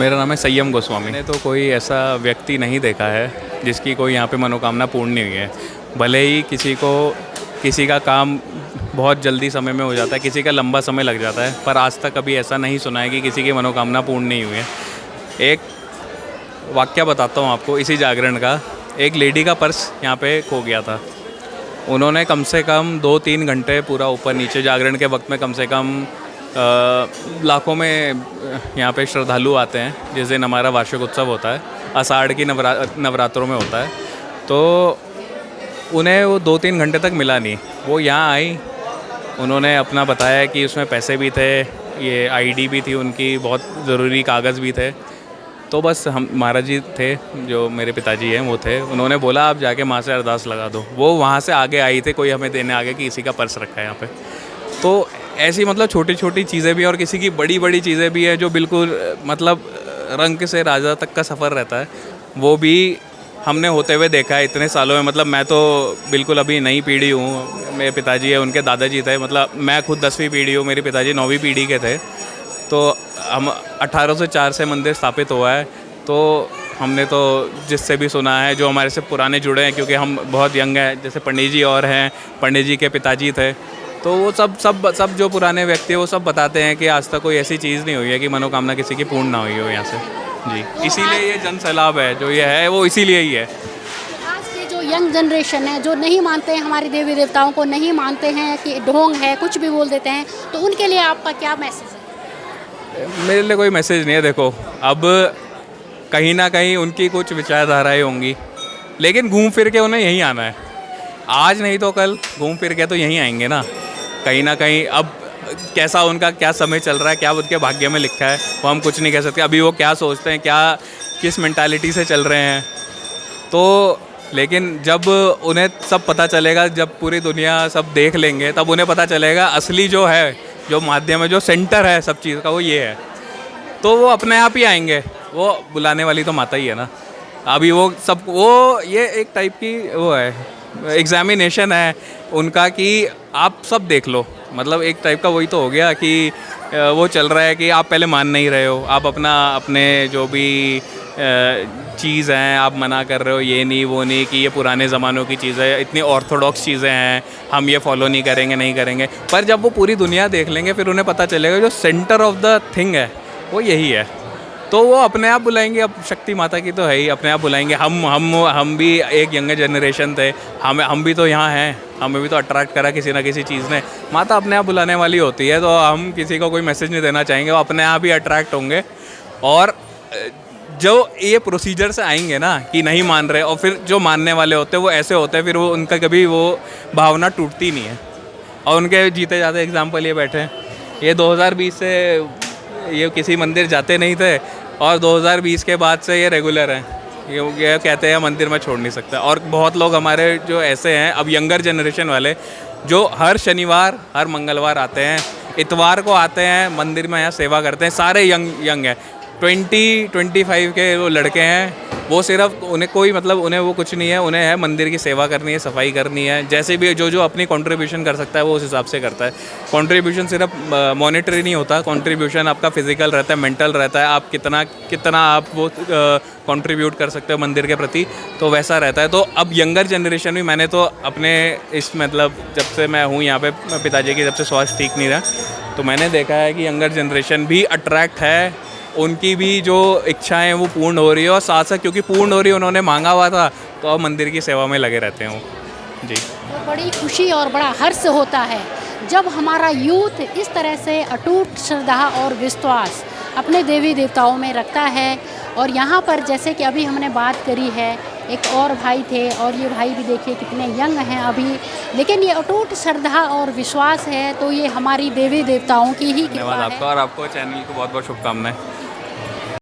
मेरा नाम है संयम गोस्वामी। मैंने तो कोई ऐसा व्यक्ति नहीं देखा है जिसकी कोई यहाँ पे मनोकामना पूर्ण नहीं हुई है। भले ही किसी का काम बहुत जल्दी समय में हो जाता है, किसी का लंबा समय लग जाता है, पर आज तक कभी ऐसा नहीं सुना है कि किसी की मनोकामना पूर्ण नहीं हुई है। एक वाक़या बताता हूँ आपको इसी जागरण का। एक लेडी का पर्स यहाँ पे खो गया था। उन्होंने कम से कम 2-3 घंटे पूरा ऊपर नीचे, जागरण के वक्त में कम से कम लाखों में यहाँ पे श्रद्धालु आते हैं। जिस दिन हमारा वार्षिक उत्सव होता है, आषाढ़ की नवरात्रों में होता है, तो उन्हें वो 2-3 घंटे तक मिला नहीं। वो यहाँ आई, उन्होंने अपना बताया कि उसमें पैसे भी थे, ये आईडी भी थी उनकी, बहुत ज़रूरी कागज़ भी थे। तो बस हम महाराज जी थे, जो मेरे पिताजी हैं वो थे, उन्होंने बोला आप जाके माँ से अरदास लगा दो। वो वहाँ से आगे आई थी, कोई हमें देने आगे कि इसी का पर्स रखा है यहाँ पे। तो ऐसी मतलब छोटी छोटी चीज़ें भी, और किसी की बड़ी बड़ी चीज़ें भी है जो बिल्कुल मतलब रंक से राजा तक का सफ़र रहता है, वो भी हमने होते हुए देखा है इतने सालों में। मतलब मैं तो बिल्कुल अभी नई पीढ़ी हूँ, मेरे पिताजी है, उनके दादाजी थे, मतलब मैं खुद 10वीं पीढ़ी हूँ, मेरे पिताजी 9वीं पीढ़ी के थे। तो हम 1804 से मंदिर स्थापित हुआ है। तो हमने तो जिससे भी सुना है, जो हमारे से पुराने जुड़े हैं, क्योंकि हम बहुत यंग हैं, जैसे पंडित जी और हैं, पंडित जी के पिताजी थे, तो वो सब जो पुराने व्यक्ति हैं वो सब बताते हैं कि आज तक कोई ऐसी चीज़ नहीं हुई है कि मनोकामना किसी की पूर्ण ना हुई हो यहाँ से। जी, इसीलिए ये जन सैलाब है जो ये है, वो इसीलिए ही है। आज की जो यंग जनरेशन है, जो नहीं मानते हैं हमारे देवी देवताओं को, नहीं मानते हैं कि ढोंग है, कुछ भी बोल देते हैं, तो उनके लिए आपका क्या मैसेज है? मेरे लिए कोई मैसेज नहीं है। देखो, अब कहीं ना कहीं उनकी कुछ विचारधाराएं होंगी, लेकिन घूम फिर के उन्हें यहीं आना है। आज नहीं तो कल घूम फिर के तो यहीं आएंगे ना, कहीं ना कहीं। अब कैसा उनका क्या समय चल रहा है, क्या उनके भाग्य में लिखा है, वो हम कुछ नहीं कह सकते। अभी वो क्या सोचते हैं, क्या किस मेंटालिटी से चल रहे हैं, तो लेकिन जब उन्हें सब पता चलेगा, जब पूरी दुनिया सब देख लेंगे, तब उन्हें पता चलेगा असली जो है, जो माध्यम है, जो सेंटर है सब चीज़ का, वो ये है। तो वो अपने आप ही आएंगे। वो बुलाने वाली तो माता ही है ना। अभी वो सब, वो ये एक टाइप की वो है, एग्जामिनेशन है उनका कि आप सब देख लो। मतलब एक टाइप का वही तो हो गया कि वो चल रहा है कि आप पहले मान नहीं रहे हो, आप अपने जो भी चीज़ हैं आप मना कर रहे हो, ये नहीं वो नहीं, कि ये पुराने ज़मानों की चीज़ें है, इतनी ऑर्थोडॉक्स चीज़ें हैं, हम ये फॉलो नहीं करेंगे। पर जब वो पूरी दुनिया देख लेंगे, फिर उन्हें पता चलेगा जो सेंटर ऑफ द थिंग है वो यही है। तो वो अपने आप बुलाएंगे। अब शक्ति माता की तो है ही, अपने आप बुलाएंगे। हम भी एक यंगर जनरेशन थे, हम भी तो यहाँ हैं, हमें भी तो अट्रैक्ट करा किसी ना किसी चीज़ ने। माता अपने आप बुलाने वाली होती है, तो हम किसी को कोई मैसेज नहीं देना चाहेंगे, वो अपने आप ही अट्रैक्ट होंगे। और जो ये प्रोसीजर से आएंगे ना कि नहीं मान रहे, और फिर जो मानने वाले होते हैं वो ऐसे होते हैं, फिर वो उनका कभी वो भावना टूटती नहीं है। और उनके जीते जाते एग्जाम्पल ये बैठे हैं, ये 2020 से ये किसी मंदिर जाते नहीं थे, और 2020 के बाद से ये रेगुलर हैं। ये कहते हैं मंदिर में छोड़ नहीं सकता। और बहुत लोग हमारे जो ऐसे हैं, अब यंगर जनरेशन वाले, जो हर शनिवार हर मंगलवार आते हैं, इतवार को आते हैं मंदिर में, यहाँ सेवा करते हैं। सारे यंग हैं, 20-25 के वो लड़के हैं। वो सिर्फ उन्हें कोई मतलब उन्हें वो कुछ नहीं है, उन्हें है मंदिर की सेवा करनी है, सफाई करनी है। जैसे भी जो अपनी कंट्रीब्यूशन कर सकता है वो उस हिसाब से करता है। कंट्रीब्यूशन सिर्फ मॉनेटरी नहीं होता, कंट्रीब्यूशन आपका फिजिकल रहता है, मेंटल रहता है। आप कितना आप वो कंट्रीब्यूट कर सकते हो मंदिर के प्रति, तो वैसा रहता है। तो अब यंगर जनरेशन भी, मैंने तो अपने इस मतलब जब से मैं हूँ यहाँ पे, पिताजी की जब से स्वास्थ्य ठीक नहीं रहा, तो मैंने देखा है कि यंगर जनरेशन भी अट्रैक्ट है, उनकी भी जो इच्छाएं वो पूर्ण हो रही है। और साथ साथ क्योंकि पूर्ण हो रही है, उन्होंने मांगा हुआ था, तो अब मंदिर की सेवा में लगे रहते हैं वो। जी, तो बड़ी खुशी और बड़ा हर्ष होता है जब हमारा यूथ इस तरह से अटूट श्रद्धा और विश्वास अपने देवी देवताओं में रखता है। और यहाँ पर जैसे कि अभी हमने बात करी है, एक और भाई थे, और ये भाई भी देखिए कितने यंग हैं अभी, लेकिन ये अटूट श्रद्धा और विश्वास है, तो ये हमारी देवी देवताओं की ही कृपा है। धन्यवाद आपका, और आपको चैनल को बहुत बहुत शुभकामनाएं।